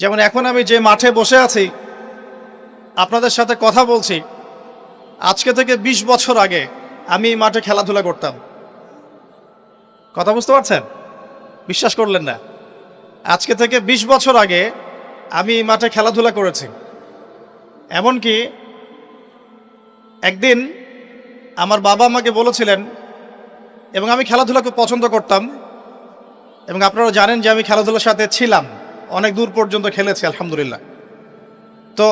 যেমন এখন আমি যে মাঠে বসে আছি, আপনাদের সাথে কথা বলছি, আজকে থেকে ২০ বছর আগে আমি এই মাঠে খেলাধুলা করতাম। কথা বুঝতে পারছেন? বিশ্বাস করলেন না? আজকে থেকে ২০ বছর আগে আমি এই মাঠে খেলাধুলা করেছি। এমনকি একদিন আমার বাবা আমাকে বলেছিলেন, এবং আমি খেলাধুলা খুব পছন্দ করতাম, এবং আপনারা জানেন যে আমি খেলাধুলার সাথে ছিলাম, অনেক দূর পর্যন্ত খেলেছি আলহামদুলিল্লাহ। তো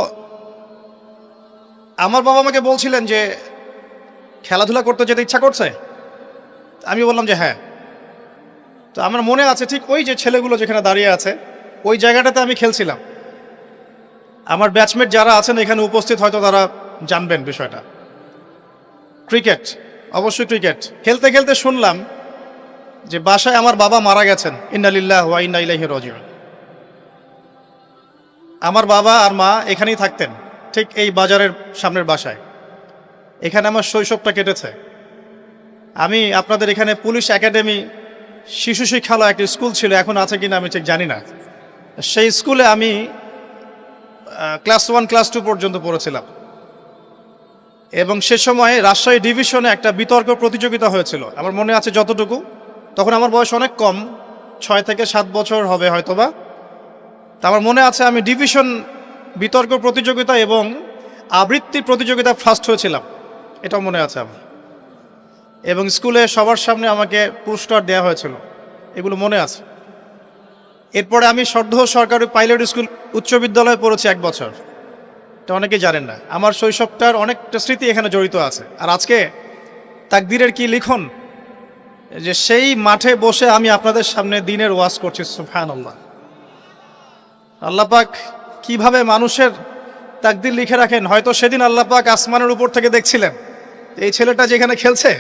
আমার বাবা আমাকে বলছিলেন যে খেলাধুলা করতে যেতে ইচ্ছা করছে। আমি বললাম যে হ্যাঁ। তো আমার মনে আছে ঠিক ওই যে ছেলেগুলো যেখানে দাঁড়িয়ে আছে ওই জায়গাটাতে আমি খেলছিলাম। আমার ব্যাচমেট যারা আছেন এখানে উপস্থিত হয়তো তারা জানবেন বিষয়টা। ক্রিকেট, অবশ্যই ক্রিকেট খেলতে খেলতে শুনলাম যে বাসায় আমার বাবা মারা গেছেন, ইন্না লিল্লাহি ওয়া ইন্না ইলাইহি রাজিউন। আমার বাবা আর মা এখানেই থাকতেন, ঠিক এই বাজারের সামনের বাসায়। এখানে আমার শৈশবটা কেটেছে। আমি আপনাদের এখানে পুলিশ একাডেমি শিশু শিক্ষালয় একটা স্কুল ছিল, এখন আছে কিনা আমি ঠিক জানি না। সেই স্কুলে আমি ক্লাস 1 ক্লাস 2 পর্যন্ত পড়েছিলাম, এবং সে সময় রাজশাহী ডিভিশনে একটা বিতর্ক প্রতিযোগিতা হয়েছিল আমার মনে আছে যতটুকু। তখন আমার বয়স অনেক কম, 6 থেকে 7 বছর হবে হয়তোবা। তা আমার মনে আছে আমি ডিভিশন বিতর্ক প্রতিযোগিতা এবং আবৃত্তি প্রতিযোগিতা ফার্স্ট হয়েছিলাম, এটাও মনে আছে আমার। এবং স্কুলে সবার সামনে আমাকে পুরস্কার দেওয়া হয়েছিল, এগুলো মনে আছে। এরপরে আমি সর্ধ সরকারি পাইলট স্কুল উচ্চ বিদ্যালয়ে পড়েছি 1 বছর। এটা অনেকেই জানেন না। আমার শৈশবটার অনেকটা স্মৃতি এখানে জড়িত আছে। আর আজকে তাকদীরের কি লিখন যে সেই মাঠে বসে আমি আপনাদের সামনে দিনের ওয়াজ করছি। সুবহানাল্লাহ। আল্লাহ পাক কিভাবে মানুষের তাকদীর লিখে রাখেন। হয়তো সেদিন আল্লাহ পাক আসমানের উপর থেকে দেখছিলেন এই ছেলেটা যেখানে খেলছে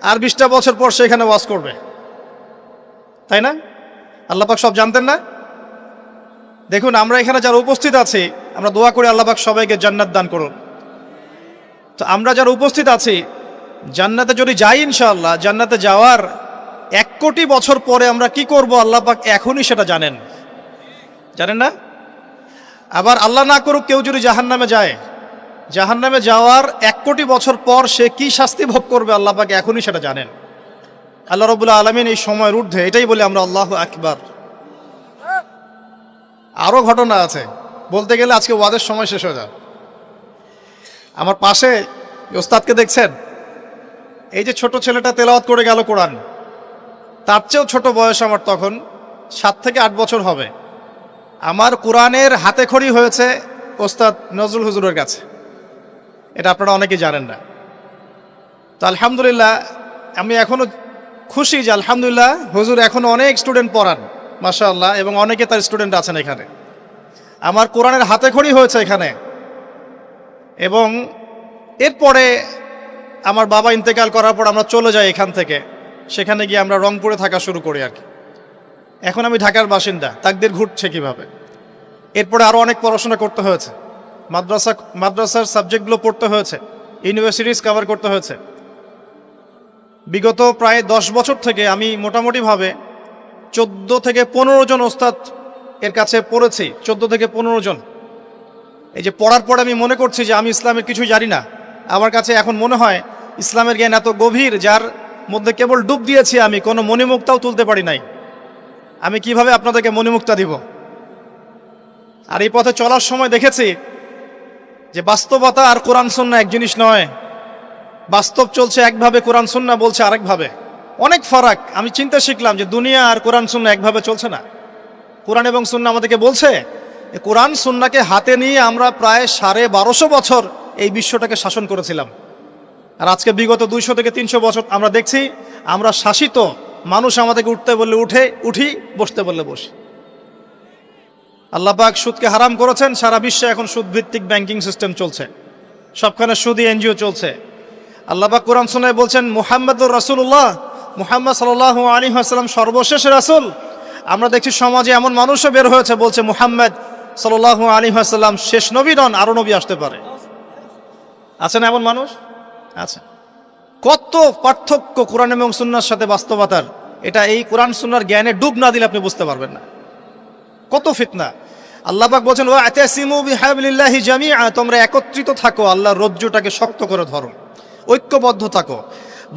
আর 20টা বছর পর সে এখানে ওয়াজ করবে, তাই না? আল্লাহ পাক সব জানতেন না? দেখুন, আমরা এখানে যারা উপস্থিত আছি আমরা দোয়া করি আল্লাহ পাক সবাইকে জান্নাত দান করুন। তো আমরা যারা উপস্থিত আছি জান্নাতে যদি যাই ইনশাআল্লাহ, জান্নাতে যাওয়ার 1 কোটি বছর পরে আমরা কি করব আল্লাহ পাক এখনই সেটা জানেন, জানেন না? আবার আল্লাহ না করুক কেউ যদি জাহান্নামে যায়, জাহান্নামে যাওয়ার 1 কোটি বছর পর সে কি শাস্তি ভোগ করবে আল্লাহ পাক এখনই সেটা জানেন। আল্লাহ রাব্বুল আলামিন এই সময়ের ঊর্ধ্বে, এটাই বলে আমরা আল্লাহু আকবার। আরও ঘটনা আছে, বলতে গেলে আজকে ওয়াজের সময় শেষ হয়ে যায়। আমার পাশে ওস্তাদকে দেখছেন, এই যে ছোট ছেলেটা তেলাওয়াত করে গেল কোরআন, তার চেয়েও ছোট বয়স আমার, তখন 7 থেকে 8 বছর হবে। আমার কোরআনের হাতে খড়ি হয়েছে ওস্তাদ নজরুল হুজুরের কাছে, এটা আপনারা অনেকেই জানেন না। তো আলহামদুলিল্লাহ আমি এখনো খুশি যে আলহামদুলিল্লাহ হুজুর এখনো অনেক স্টুডেন্ট পড়ান মাশাআল্লাহ, এবং অনেকে তার স্টুডেন্ট আছেন এখানে। আমার কোরআনের হাতে খড়ি হয়েছে এখানে। এবং এরপরে আমার বাবা ইন্তেকাল করার পর আমরা চলে যাই এখান থেকে, সেখানে গিয়ে আমরা রংপুরে থাকা শুরু করি আর কি। এখন আমি ঢাকার বাসিন্দা, তাকদীর ঘুরছে কিভাবে। এরপরে আরও অনেক পড়াশোনা করতে হয়েছে, মাদ্রাসার সাবজেক্টগুলো পড়তে হয়েছে, ইউনিভার্সিটিজ কভার করতে হয়েছে। বিগত প্রায় 10 বছর থেকে আমি মোটামুটিভাবে 14 থেকে 15 জন ওস্তাদ এর কাছে পড়েছি, 14 থেকে 15 জন। এই যে পড়ার পর আমি মনে করছি যে আমি ইসলামের কিছুই জানি না। আমার কাছে এখন মনে হয় ইসলামের জ্ঞান এত গভীর, যার মধ্যে কেবল ডুব দিয়েছি আমি, কোনো মণিমুক্তাও তুলতে পারি নাই। আমি কিভাবে আপনাদেরকে মণিমুক্তা দিব? আর এই পথে চলার সময় দেখেছি যে বাস্তবতা আর কোরআন সুন্নাহ এক জিনিস নয়। বাস্তব চলছে একভাবে, কোরআন সুন্নাহ বলছে আরেকভাবে, অনেক ফারাক। আমি চিন্তা শিখলাম যে দুনিয়া আর কোরআন সুন্নাহ একভাবে চলছে না। কোরআন এবং সুন্নাহ আমাদেরকে বলছে, কোরআন সুন্নাহকে হাতে নিয়ে আমরা প্রায় 1250 বছর এই বিশ্বটাকে শাসন করেছিলাম। আর আজকে বিগত 200 থেকে 300 বছর আমরা দেখছি আমরা শাসিত। মানুষ আমাদেরকে উঠতে বললে উঠি, বসতে বললে বসি। আল্লাহ পাক সুদকে হারাম করেছেন, সারা বিশ্বে এখন সুদভিত্তিক ব্যাংকিং সিস্টেম চলছে, সবখানে সুদী এনজিও চলছে। আল্লাহ পাক কোরআন সুন্নাহয় বলছেন মুহাম্মাদুর রাসূলুল্লাহ, মুহাম্মদ সাল্লাল্লাহু আলাইহি ওয়াসাল্লাম সর্বশেষ রাসূল। আমরা দেখছি সমাজে এমন মানুষও বের হয়েছে বলছে মুহাম্মদ সাল্লাল্লাহু আলাইহি ওয়াসাল্লাম শেষ নবী নন, আরও নবী আসতে পারে। আছে না এমন মানুষ? আচ্ছা, কত পার্থক্য কোরআন এবং সুন্নাহর সাথে বাস্তবতার। এটা এই কোরআন সুন্নাহর জ্ঞানে ডুব না দিলে আপনি বুঝতে পারবেন না। কত ফিতনা। আল্লাহ পাক বলেন ওয়া'তাসিমু বিহাবলিল্লাহি জামিআ, তোমরা একত্রিত থাকো, আল্লাহর রজ্জুটাকে শক্ত করে ধরো, ঐক্যবদ্ধ থাকো।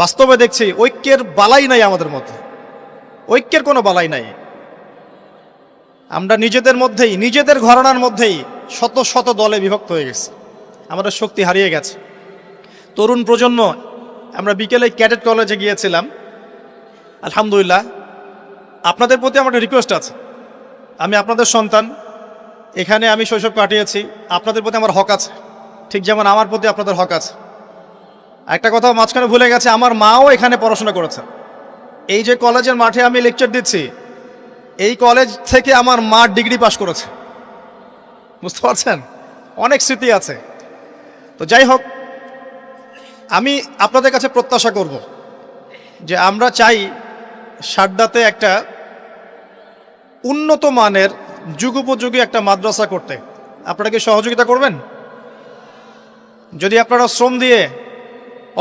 বাস্তবে দেখছি ঐক্যের বালাই নাই আমাদের মধ্যে, ঐক্যের কোনো বালাই নাই। আমরা নিজেদের মধ্যেই, নিজেদের ঘরানার মধ্যেই শত শত দলে বিভক্ত হয়ে গেছে, আমাদের শক্তি হারিয়ে গেছে। তরুণ প্রজন্ম, আমরা বিকেলে ক্যাডেট কলেজে গিয়েছিলাম। আলহামদুলিল্লাহ, আপনাদের প্রতি আমার একটা রিকোয়েস্ট আছে। আমি আপনাদের সন্তান, এখানে আমি শৈশব কাটিয়েছি, আপনাদের প্রতি আমার হক আছে, ঠিক যেমন আমার প্রতি আপনাদের হক আছে। একটা কথা মাঝখানে ভুলে গেছে, আমার মাও এখানে পড়াশোনা করেছে। এই যে কলেজের মাঠে আমি লেকচার দিচ্ছি, এই কলেজ থেকে আমার মা ডিগ্রি পাশ করেছে, বুঝতে পারছেন? অনেক স্মৃতি আছে। তো যাই হোক, আমি আপনাদের কাছে প্রত্যাশা করব যে আমরা চাই সারদাতে একটা উন্নত মানের যুগোপযোগী একটা মাদ্রাসা করতে। আপনারা কি সহযোগিতা করবেন? যদি আপনারা শ্রম দিয়ে,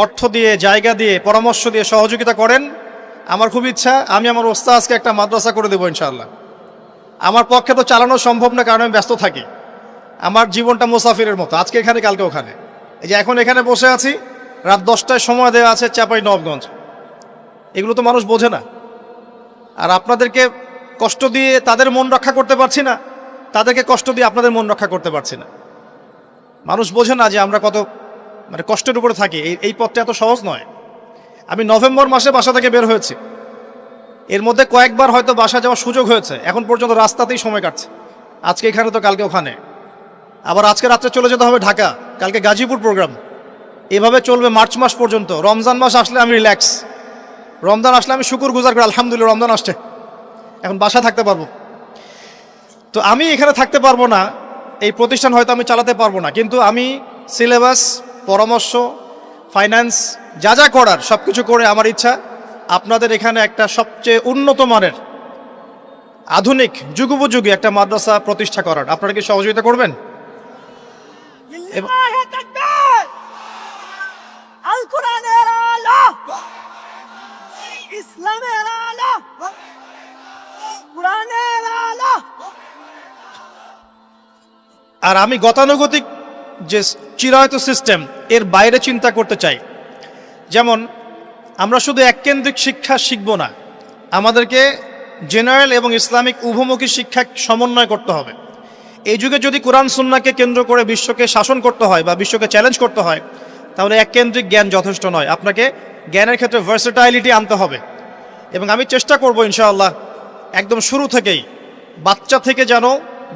অর্থ দিয়ে, জায়গা দিয়ে, পরামর্শ দিয়ে সহযোগিতা করেন, আমার খুব ইচ্ছা আমি আমার ওস্তাদকে একটা মাদ্রাসা করে দেবো ইনশাআল্লাহ। আমার পক্ষে তো চালানো সম্ভব না, কারণ আমি ব্যস্ত থাকি। আমার জীবনটা মুসাফিরের মতো, আজকে এখানে কালকে ওখানে। এই যে এখন এখানে বসে আছি, রাত 10টায় সময় দেওয়া আছে চাঁপাইনবাবগঞ্জ। এগুলো তো মানুষ বোঝে না। আর আপনাদেরকে কষ্ট দিয়ে তাদের মন রক্ষা করতে পারছি না, তাদেরকে কষ্ট দিয়ে আপনাদের মন রক্ষা করতে পারছি না। মানুষ বোঝে না যে আমরা কত কষ্টের উপরে থাকি। এই পথটা এত সহজ নয়। আমি নভেম্বর মাসে বাসা থেকে বের হয়েছি, এর মধ্যে কয়েকবার হয়তো বাসা যাওয়ার সুযোগ হয়েছে, এখন পর্যন্ত রাস্তাতেই সময় কাটছে। আজকে এখানে তো কালকে ওখানে, আবার আজকে রাত্রে চলে যেতে হবে ঢাকা, কালকে গাজীপুর প্রোগ্রাম। এভাবে চলবে মার্চ মাস পর্যন্ত। রমজান মাস আসলে আমি রিল্যাক্স, রমজান আসলে আমি শুকুর গুজার করি, আলহামদুলিল্লাহ রমজান আসছে, এখন বাসা থাকতে পারবো। তো আমি এখানে থাকতে পারবো না, এই প্রতিষ্ঠান হয়তো আমি চালাতে পারবো না, কিন্তু আমি সিলেবাস, পরামর্শ, ফাইন্যান্স যা যা করার সব কিছু করে আমার ইচ্ছা আপনাদের এখানে একটা সবচেয়ে উন্নত মানের আধুনিক যুগোপযোগী একটা মাদ্রাসা প্রতিষ্ঠা করার। আপনারা কি সহযোগিতা করবেন? আল কোরআনের আলো, ইসলামের আলো, কোরআনের আলো। আর আমি গতানুগতিক যে চিরায়ত সিস্টেম, এর বাইরে চিন্তা করতে চাই। যেমন আমরা শুধু এককেন্দ্রিক শিক্ষা শিখব না, আমাদেরকে জেনারেল এবং ইসলামিক উভমুখী শিক্ষা সমন্বয় করতে হবে। এই যুগে যদি কোরআন সুন্নাহকে কেন্দ্র করে বিশ্বকে শাসন করতে হয় বা বিশ্বকে চ্যালেঞ্জ করতে হয়, তাহলে এককেন্দ্রিক জ্ঞান যথেষ্ট নয়। আপনাকে জ্ঞানের ক্ষেত্রে ভার্সেটাইলিটি আনতে হবে। এবং আমি চেষ্টা করব ইনশাআল্লাহ একদম শুরু থেকেই, বাচ্চা থেকে যেন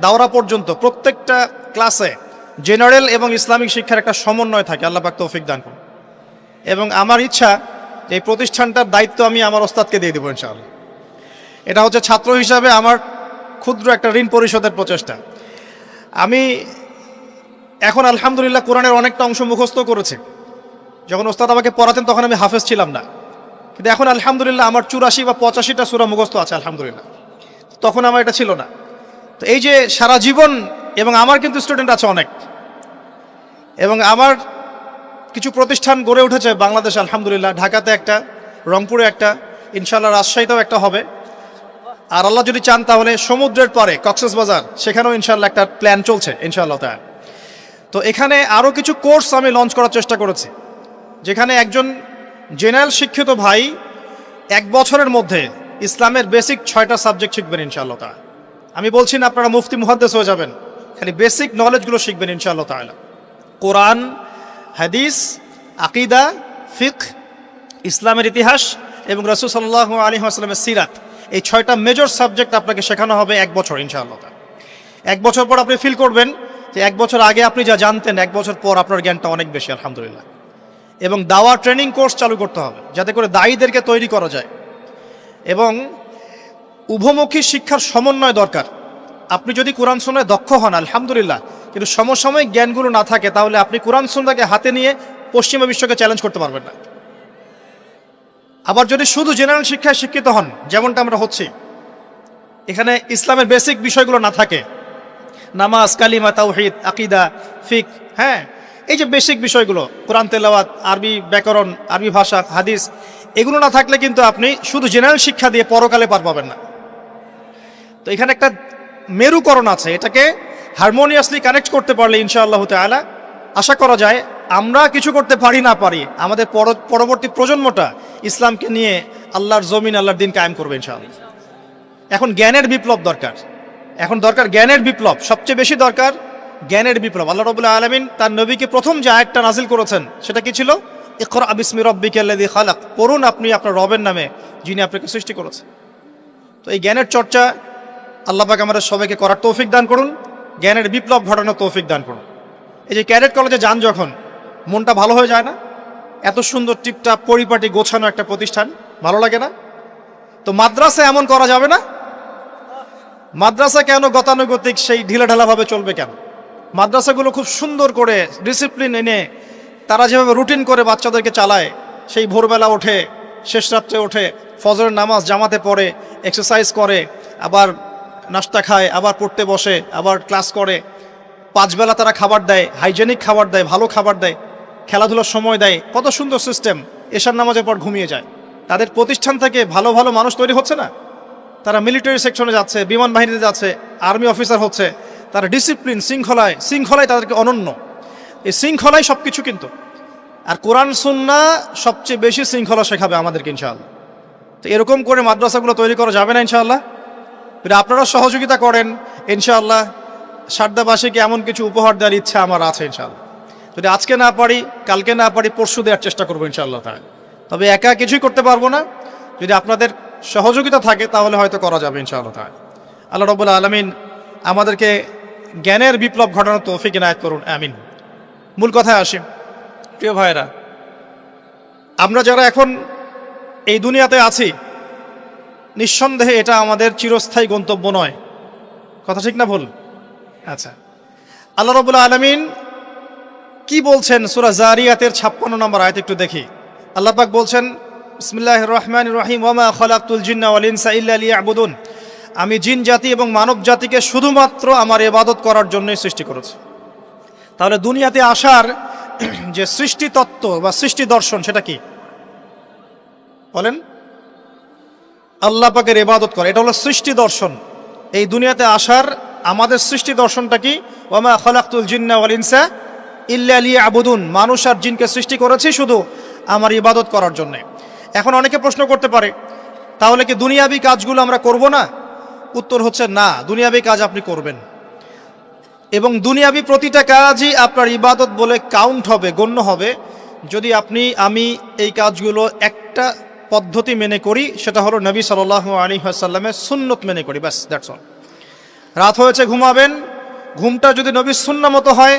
দাওরা পর্যন্ত প্রত্যেকটা ক্লাসে জেনারেল এবং ইসলামিক শিক্ষার একটা সমন্বয় থাকে। আল্লাহ পাক তৌফিক দান করুন। এবং আমার ইচ্ছা এই প্রতিষ্ঠানটার দায়িত্ব আমি আমার ওস্তাদকে দিয়ে দেবো ইনশাআল্লাহ। এটা হচ্ছে ছাত্র হিসাবে আমার ক্ষুদ্র একটা ঋণ পরিশোধের প্রচেষ্টা। আমি এখন আলহামদুলিল্লাহ কোরআনের অনেকটা অংশ মুখস্থ করেছি। যখন ওস্তাদ আমাকে পড়াতেন তখন আমি হাফেজ ছিলাম না, কিন্তু এখন আলহামদুলিল্লাহ আমার 84 বা 85টা সূরা মুখস্থ আছে আলহামদুলিল্লাহ। তখন আমার এটা ছিল না। তো এই যে সারা জীবন, এবং আমার কিন্তু স্টুডেন্ট আছে অনেক, এবং আমার কিছু প্রতিষ্ঠান গড়ে উঠেছে বাংলাদেশে আলহামদুলিল্লাহ। ঢাকাতে একটা, রংপুরে একটা, ইনশাআল্লাহ রাজশাহীতেও একটা হবে। আর আল্লাহ যদি চান তাহলে সমুদ্রের পারে কক্সবাজার, সেখানেও ইনশাআল্লাহ একটা প্ল্যান চলছে ইনশাআল্লাহ তাআলা। তো এখানে আরও কিছু কোর্স আমি লঞ্চ করার চেষ্টা করেছি, যেখানে একজন জেনারেল শিক্ষিত ভাই 1 বছরের মধ্যে ইসলামের বেসিক 6টা সাবজেক্ট শিখবেন ইনশাআল্লাহ তাআলা। আমি বলছি না আপনারা মুফতি মুহাদ্দিস হয়ে যাবেন, খালি বেসিক নলেজগুলো শিখবেন ইনশাআল্লাহ তাআলা। কোরআন, হাদিস, আকীদা, ফিকহ, ইসলামের ইতিহাস এবং রাসূল সাল্লাল্লাহু আলাইহি ওয়াসাল্লামের সিরাত, এই 6টা মেজর সাবজেক্ট আপনাকে শেখানো হবে 1 বছর ইনশাআল্লাহ তাআলা। 1 বছর পর আপনি ফিল করবেন যে 1 বছর আগে আপনি যা জানতেন 1 বছর পর আপনার জ্ঞানটা অনেক বেশি আলহামদুলিল্লাহ। এবং দাওয়া ট্রেনিং কোর্স চালু করতে হবে যাতে করে দায়ীদেরকে তৈরি করা যায়। এবং উভমুখী শিক্ষার সমন্বয় দরকার। আপনি যদি কোরআন সুন্নাহয় দক্ষ হন আলহামদুলিল্লাহ, কিন্তু সমসাময়িক জ্ঞানগুলো না থাকে, তাহলে আপনি কোরআন সুন্নাহকে হাতে নিয়ে পশ্চিমা বিশ্বকে চ্যালেঞ্জ করতে পারবেন না। আবার যদি শুধু জেনারেল শিক্ষায় শিক্ষিত হন, যেমনটা আমরা হচ্ছি, এখানে ইসলামের বেসিক বিষয়গুলো না থাকে, নামাজ, কালিমা, তাওহীদ, আকীদা, ফিকহ, হ্যাঁ, এই যে বেসিক বিষয়গুলো, কোরআন তেলাওয়াত, আরবি ব্যাকরণ, আরবি ভাষা, হাদিস, এগুলো না থাকলে কিন্তু আপনি শুধু জেনারেল শিক্ষা দিয়ে পরকালে পার পাবেন না। তো এখানে একটা মেরুকরণ আছে, এটাকে হারমোনিয়াসলি কানেক্ট করতে পারলে ইনশাআল্লাহ তাআলা আশা করা যায় আমরা কিছু করতে পারি না পারি, আমাদের পরবর্তী প্রজন্মটা ইসলামকে নিয়ে আল্লাহর জমিন, আল্লাহর দিন কায়েম করবে ইনশাআল্লাহ। এখন জ্ঞানের বিপ্লব দরকার, এখন দরকার জ্ঞানের বিপ্লব, সবচেয়ে বেশি দরকার জ্ঞানের বিপ্লব। আল্লাহ রাব্বুল আলামিন তার নবীকে প্রথম যে আয়াতটা নাজিল করেছেন সেটা কি ছিল? ইকরা বিসমি রাব্বিকাল্লাযী খালাক, পড়ুন আপনি আপনার রবের নামে যিনি আপনাকে সৃষ্টি করেছেন। তো এই জ্ঞানের চর্চা আল্লাহ পাক আমাদের সবাইকে করার তৌফিক দান করুন, জ্ঞানের বিপ্লব ঘটানোর তৌফিক দান করুন। এই যে ক্যাডেট কলেজে যান যখন, মনটা ভালো হয়ে যায় না? এত সুন্দর টিপটাপ পরিপাটি গোছানো একটা প্রতিষ্ঠান, ভালো লাগে না? তো মাদ্রাসা এমন করা যাবে না? মাদ্রাসা কেন গতানুগতিক সেই ঢিলাঢালাভাবে চলবে কেন? মাদ্রাসাগুলো খুব সুন্দর করে ডিসিপ্লিন এনে তারা যেভাবে রুটিন করে বাচ্চাদেরকে চালায়, সেই ভোরবেলা ওঠে, শেষ রাত্রে ওঠে, ফজরের নামাজ জামাতে পড়ে, এক্সারসাইজ করে, আবার নাস্তা খায়, আবার পড়তে বসে, আবার ক্লাস করে, 5 বেলা তারা খাবার দেয়, হাইজেনিক খাবার দেয়, ভালো খাবার দেয়, খেলাধুলার সময় দেয়, কত সুন্দর সিস্টেম। এশার নামাজের পর ঘুমিয়ে যায়। তাদের প্রতিষ্ঠান থেকে ভালো ভালো মানুষ তৈরি হচ্ছে না? তারা মিলিটারি সেকশনে যাচ্ছে, বিমান বাহিনীতে যাচ্ছে, আর্মি অফিসার হচ্ছে, তারা ডিসিপ্লিন, শৃঙ্খলায় তাদেরকে অনন্য। এই শৃঙ্খলাই সব কিছু কিন্তু। আর কোরআন সুন্নাহ সবচেয়ে বেশি শৃঙ্খলা শেখাবে আমাদেরকে ইনশাআল্লাহ। তো এরকম করে মাদ্রাসাগুলো তৈরি করা যাবে না ইনশাআল্লাহ? আপনারা সহযোগিতা করেন ইনশাআল্লাহ। সারদাবাসীকে এমন কিছু উপহার দেওয়ার ইচ্ছা আমার আছে ইনশাআল্লাহ। যদি আজকে না পারি, কালকে না পারি, পরশু দেওয়ার চেষ্টা করবো ইনশাআল্লাহ তাআলা। তবে একা কিছুই করতে পারবো না, যদি আপনাদের সহযোগিতা থাকে তাহলে হয়তো করা যাবে ইনশাআল্লাহ তাআলা। আল্লাহ রাব্বুল আলামিন আমাদেরকে জ্ঞানের বিপ্লব ঘটানোর তৌফিক ইনায়াত করুন, আমিন। মূল কথায় আসি, প্রিয় ভাইয়েরা, আমরা যারা এখন এই দুনিয়াতে আছি, নিঃসন্দেহে এটা আমাদের চিরস্থায়ী গন্তব্য নয়। কথা ঠিক না ভুল? আচ্ছা, আল্লাহ রাব্বুল আলামিন কি বলছেন সূরা জারিয়াতের 56 নম্বর আয়াত একটু দেখি। আল্লাহ পাক বলছেন, বিসমিল্লাহির রহমানির রহিম, ওয়ামা খালাকতুল জিন্না ওয়াল ইনসা ইল্লা লিয়াবুদুন, আমি জিন জাতি এবং মানব জাতিকে শুধুমাত্র আমার ইবাদত করার জন্যই সৃষ্টি করেছি। তাহলে দুনিয়াতে আসার যে সৃষ্টি তত্ত্ব বা সৃষ্টি দর্শন সেটা কি বলেন? আল্লাহ পাকের ইবাদত করা, এটা হলো সৃষ্টি দর্শন। এই দুনিয়াতে আসার আমাদের সৃষ্টি দর্শনটা কি? ওয়ামা খালাকতুল জিন্না ওয়াল ইনসা ইল্লা লিয়াবুদুন, মানুষ আর জিনকে সৃষ্টি করেছি শুধু আমার ইবাদত করার জন্যে। এখন অনেকে প্রশ্ন করতে পারে, তাহলে কি দুনিয়াবি কাজগুলো আমরা করব না? উত্তর হচ্ছে না, দুনিয়াবি কাজ আপনি করবেন, এবং দুনিয়াবি প্রতিটা কাজই আপনার ইবাদত বলে কাউন্ট হবে, গণ্য হবে, যদি আমি এই কাজগুলো একটা পদ্ধতি মেনে করি, সেটা হলো নবী সাল্লাল্লাহু আলাইহি ওয়াসাল্লামের সুন্নত মেনে করি, ব্যাস, দ্যাটস অল। রাত হয়েছে ঘুমাবেন, ঘুমটা যদি নবীর সুন্নাহ মতো হয়,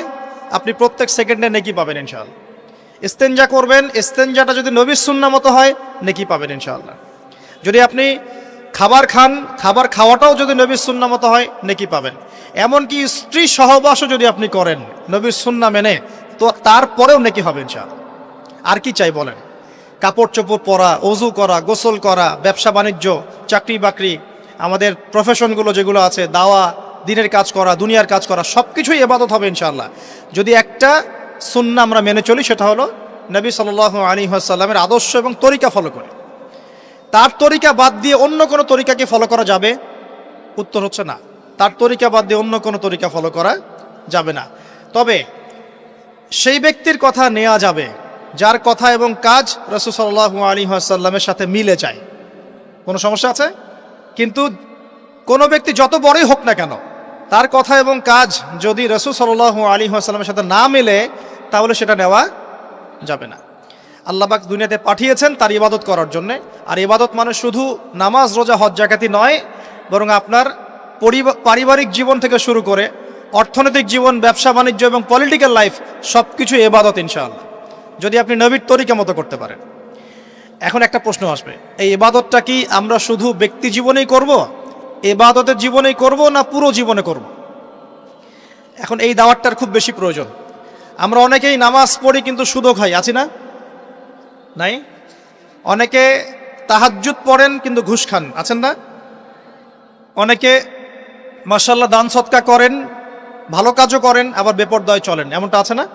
আপনি প্রত্যেক সেকেন্ডে নেকি পাবেন ইনশাআল্লাহ। ইস্তেঞ্জা করবেন, ইস্তেঞ্জাটা যদি নবীর সুন্নাহ মতো হয়, নেকি পাবেন ইনশাআল্লাহ। যদি আপনি খাবার খান, খাবার খাওয়াটাও যদি নবীর সুন্নাহ মতো হয়, নেকি পাবেন। এমনকি স্ত্রী সহবাসও যদি আপনি করেন নবীর সুন্নাহ মেনে, তো তারপরেও নেকি হবে ইনশাআল্লাহ। আর কি চাই বলেন? কাপড় চোপড় পরা, ওযু করা, গোসল করা, ব্যবসা বাণিজ্য, চাকরি বাকরি, আমাদের প্রফেশনগুলো যেগুলো আছে, দাওয়া, দিনের কাজ করা, দুনিয়ার কাজ করা, সব কিছুই ইবাদত হবে ইনশাআল্লাহ, যদি একটা সুন্নাহ আমরা মেনে চলি, সেটা হলো নবী সাল্লাল্লাহু আলাইহি ওয়াসাল্লামের আদর্শ এবং তরিকা ফলো করে। তার তরিকা বাদ দিয়ে অন্য কোনো তরিকাকে ফলো করা যাবে? উত্তর হচ্ছে না, তার তরিকা বাদ দিয়ে অন্য কোনো তরিকা ফলো করা যাবে না। তবে সেই ব্যক্তির কথা নেওয়া যাবে যার কথা এবং কাজ রাসূল সাল্লাল্লাহু আলাইহি ওয়াসাল্লামের সাথে মিলে যায়। কোনো সমস্যা আছে? কিন্তু কোনো ব্যক্তি যত বড়ই হোক না কেন, তার কথা এবং কাজ যদি রাসূল সাল্লাল্লাহু আলাইহি ওয়াসাল্লামের সাথে না মিলে, তাহলে সেটা নেওয়া যাবে না। আল্লাহ পাক দুনিয়াতে পাঠিয়েছেন তার ইবাদত করার জন্য। আর ইবাদত মানে শুধু নামাজ, রোজা, হজ, যাকাতি নয়, বরং আপনার পারিবারিক জীবন থেকে শুরু করে অর্থনৈতিক জীবন, ব্যবসা বাণিজ্য এবং পলিটিক্যাল লাইফ, সব কিছু ইবাদত ইনশাআল্লাহ, যদি আপনি নবীর তরিকা মতো করতে পারেন। এখন একটা প্রশ্ন আসবে, এই ইবাদতটা কি আমরা শুধু ব্যক্তি জীবনেই করব, ইবাদতের জীবনেই করব, না পুরো জীবনে করব? এখন এই দাওয়াতটার খুব বেশি প্রয়োজন। আমরা অনেকেই নামাজ পড়ি কিন্তু সুদও খাই, আছি না? নাই? অনেকে তাহাজ্জুদ পড়েন কিন্তু ঘুষ খান, আছেন না? অনেকে মাশাআল্লাহ দান সদকা করেন, ভালো কাজও করেন, আবার বেপরদায় চলেন, এমনটা আছে না?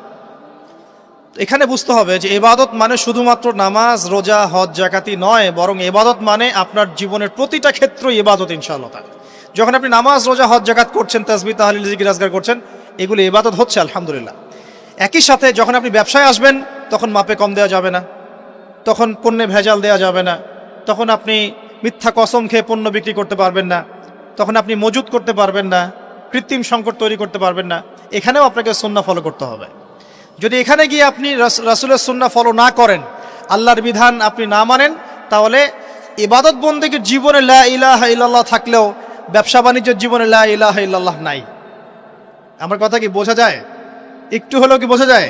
এখানে বুঝতে হবে যে ইবাদত মানে শুধুমাত্র নামাজ, রোজা, হজ, যাকাতি নয়, বরং ইবাদত মানে আপনার জীবনের প্রতিটা ক্ষেত্র ইবাদত ইনশাআল্লাহ তাআলা। যখন আপনি নামাজ, রোজা, হজ, যাকাত করছেন, তাসবিহ, তাহলিল, জিকির, আজকার করছেন, এগুলো ইবাদত হচ্ছে আলহামদুলিল্লাহ। একই সাথে যখন আপনি ব্যবসায় আসবেন তখন মাপে কম দেওয়া যাবে না, তখন পণ্যে ভেজাল দেওয়া যাবে না, তখন আপনি মিথ্যা কসম খেয়ে পণ্য বিক্রি করতে পারবেন না, তখন আপনি মজুত করতে পারবেন না, কৃত্রিম সংকট তৈরি করতে পারবেন না। এখানেও আপনাকে সুন্নাহ ফলো করতে হবে। যদি এখানে গিয়ে আপনি রাসূলের সুন্নাহ ফলো না করেন, আল্লাহর বিধান আপনি না মানেন, তাহলে ইবাদত বন্দেগীর জীবনে লা ইলাহা ইল্লাল্লাহ থাকলেও ব্যবসা বাণিজ্যের জীবনে লা ইলাহা ইল্লাল্লাহ নাই। আমার কথা কি বোঝা যায়? একটু হলেও কি বোঝা যায়?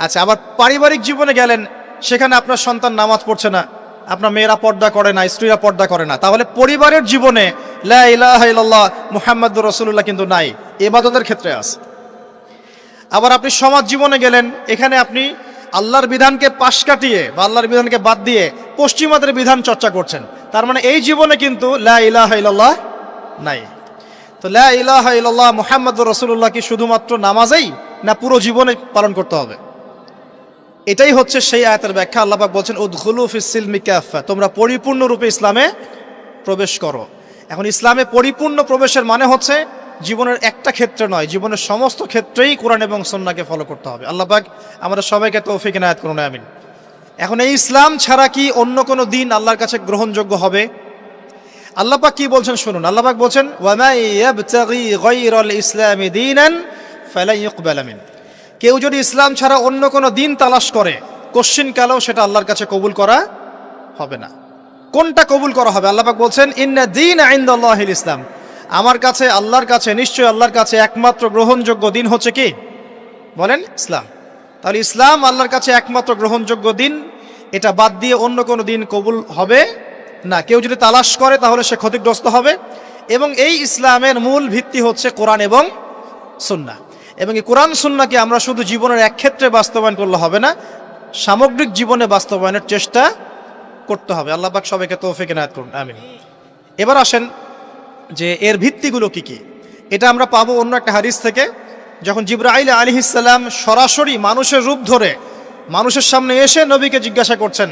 আচ্ছা, আবার পারিবারিক জীবনে গেলেন, সেখানে আপনার সন্তান নামাজ পড়ছে না, আপনার মেয়েরা পর্দা করে না, স্ত্রীরা পর্দা করে না, তাহলে পরিবারের জীবনে লা ইলাহা ইল্লাল্লাহ মুহাম্মাদুর রাসূলুল্লাহ কিন্তু নাই, ইবাদতের ক্ষেত্রে আছে। আবার আপনি সমাজ জীবনে গেলেন, এখানে আপনি আল্লাহর বিধানকে পাশ কাটিয়ে বা আল্লাহর বিধানকে বাদ দিয়ে পশ্চিমাদের বিধান চর্চা করছেন, তার মানে এই জীবনে কিন্তু লা ইলাহা ইল্লাল্লাহ নাই। তো লা ইলাহা ইল্লাল্লাহ মুহাম্মাদুর রাসূলুল্লাহ কি শুধুমাত্র নামাজেই, না পুরো জীবনে পালন করতে হবে? এটাই হচ্ছে সেই আয়াতের ব্যাখ্যা। আল্লাহ পাক বলছেন উদখুলু ফিস সিলমি কাফা, তোমরা পরিপূর্ণরূপে ইসলামে প্রবেশ করো। এখন ইসলামে পরিপূর্ণ প্রবেশের মানে হচ্ছে জীবনের একটা ক্ষেত্রে নয়, জীবনের সমস্ত ক্ষেত্রেই কোরআন এবং সুন্নাহকে ফলো করতে হবে। আল্লাহ পাক আমাদের সবাইকে তৌফিক ইনায়াত করুন, আমিন। এখন এই ইসলাম ছাড়া কি অন্য কোনো দিন আল্লাহর কাছে গ্রহণযোগ্য হবে? আল্লাহ পাক কি বলছেন শুনুন। আল্লাহ পাক বলছেন ওয়া মান ইয়াবতাগি গায়রাল ইসলামি দীনান ফালা ইউকবাল মিন, কেউ যদি ইসলাম ছাড়া অন্য কোনো দিন তালাশ করে, কোশ্চিন কালেও সেটা আল্লাহর কাছে কবুল করা হবে না। কোনটা কবুল করা হবে? আল্লাহ পাক বলছেন ইন্না দীনা ইনদাল্লাহিল ইসলাম, আমার কাছে, আল্লাহর কাছে, নিশ্চয়ই আল্লাহর কাছে একমাত্র গ্রহণযোগ্য দিন হচ্ছে কি? বলেন ইসলাম। তাহলে ইসলাম আল্লাহর কাছে একমাত্র গ্রহণযোগ্য দিন, এটা বাদ দিয়ে অন্য কোনো দিন কবুল হবে না। কেউ যদি তালাশ করে তাহলে সে ক্ষতিগ্রস্ত হবে। এবং এই ইসলামের মূল ভিত্তি হচ্ছে কোরআন এবং সুন্নাহ। এবং এই কোরআন সুন্নাহকে আমরা শুধু জীবনের এক ক্ষেত্রে বাস্তবায়ন করলে হবে না, সামগ্রিক জীবনে বাস্তবায়নের চেষ্টা করতে হবে। আল্লাহ পাক সবাইকে তৌফিক ইনায়াত করুন, আমিন। এবার আসেন যে এর ভিত্তিগুলো কি কি। এটা আমরা পাবো অন্য একটা হাদিস থেকে, যখন জিবরাইল আলাইহিস সালাম সরাসরি মানুষের রূপ ধরে মানুষের সামনে এসে নবীকে জিজ্ঞাসা করছেন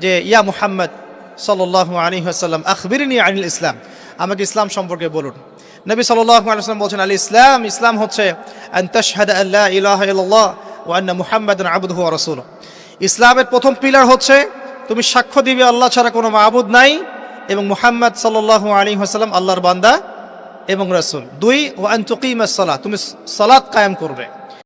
যে ইয়া মুহাম্মদ সাল্লাল্লাহু আলাইহি ওয়াসাল্লাম আখবিরনি আনিল ইসলাম, আমাকে ইসলাম সম্পর্কে বলুন। নবী সাল্লাল্লাহু আলাইহি ওয়াসাল্লাম বলছেন আল ইসলাম, ইসলাম হচ্ছে আন তাশহাদা আল্লা ইলাহা ইল্লাল্লাহ ওয়া আন্না মুহাম্মাদান আবদুহু ওয়া রাসূলুহু। ইসলামের প্রথম পিলার হচ্ছে তুমি সাক্ষ্য দিবে আল্লাহ ছাড়া কোনো মাবুদ নাই এবং মুহাম্মদ সাল্লাল্লাহু আলাইহি ওয়াসাল্লাম আল্লাহর বান্দা এবং রাসূল। 2 ওয়া আন তুকিমাস সালাত, তুমি সালাত কায়েম করবে।